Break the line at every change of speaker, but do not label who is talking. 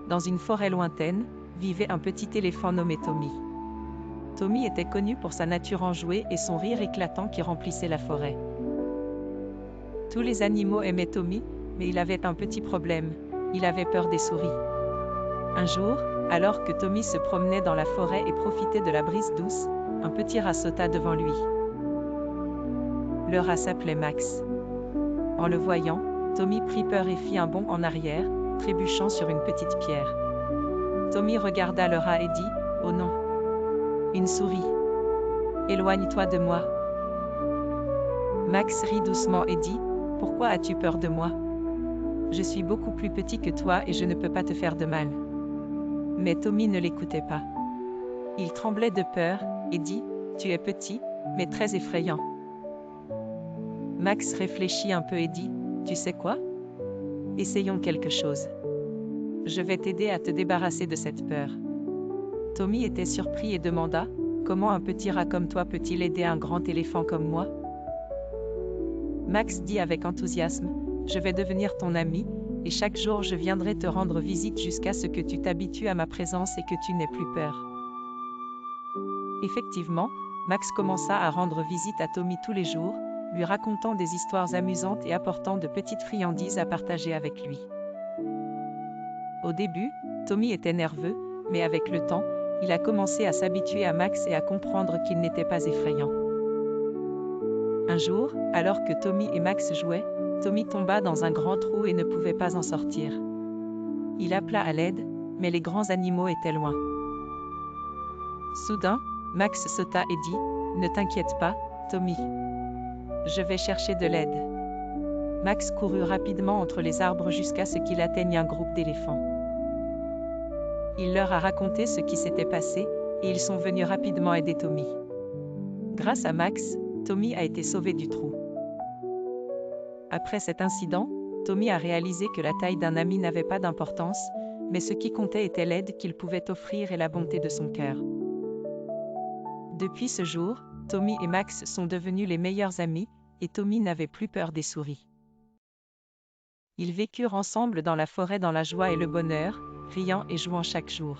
Dans une forêt lointaine, vivait un petit éléphant nommé Tommy. Tommy était connu pour sa nature enjouée et son rire éclatant qui remplissait la forêt. Tous les animaux aimaient Tommy, mais il avait un petit problème, il avait peur des souris. Un jour, alors que Tommy se promenait dans la forêt et profitait de la brise douce, un petit rat sauta devant lui. Le rat s'appelait Max. En le voyant, Tommy prit peur et fit un bond en arrière, trébuchant sur une petite pierre. Tommy regarda le rat et dit « Oh non! Une souris! Éloigne-toi de moi !» Max rit doucement et dit « Pourquoi as-tu peur de moi? Je suis beaucoup plus petit que toi et je ne peux pas te faire de mal. » Mais Tommy ne l'écoutait pas. Il tremblait de peur et dit « Tu es petit, mais très effrayant. » Max réfléchit un peu et dit « Tu sais quoi? Essayons quelque chose. Je vais t'aider à te débarrasser de cette peur. » Tommy était surpris et demanda « Comment un petit rat comme toi peut-il aider un grand éléphant comme moi? » Max dit avec enthousiasme « Je vais devenir ton ami, et chaque jour je viendrai te rendre visite jusqu'à ce que tu t'habitues à ma présence et que tu n'aies plus peur. » Effectivement, Max commença à rendre visite à Tommy tous les jours, lui racontant des histoires amusantes et apportant de petites friandises à partager avec lui. Au début, Tommy était nerveux, mais avec le temps, il a commencé à s'habituer à Max et à comprendre qu'il n'était pas effrayant. Un jour, alors que Tommy et Max jouaient, Tommy tomba dans un grand trou et ne pouvait pas en sortir. Il appela à l'aide, mais les grands animaux étaient loin. Soudain, Max sauta et dit « Ne t'inquiète pas, Tommy. Je vais chercher de l'aide. » Max courut rapidement entre les arbres jusqu'à ce qu'il atteigne un groupe d'éléphants. Il leur a raconté ce qui s'était passé, et ils sont venus rapidement aider Tommy. Grâce à Max, Tommy a été sauvé du trou. Après cet incident, Tommy a réalisé que la taille d'un ami n'avait pas d'importance, mais ce qui comptait était l'aide qu'il pouvait offrir et la bonté de son cœur. Depuis ce jour, Tommy et Max sont devenus les meilleurs amis, et Tommy n'avait plus peur des souris. Ils vécurent ensemble dans la forêt dans la joie et le bonheur, riant et jouant chaque jour.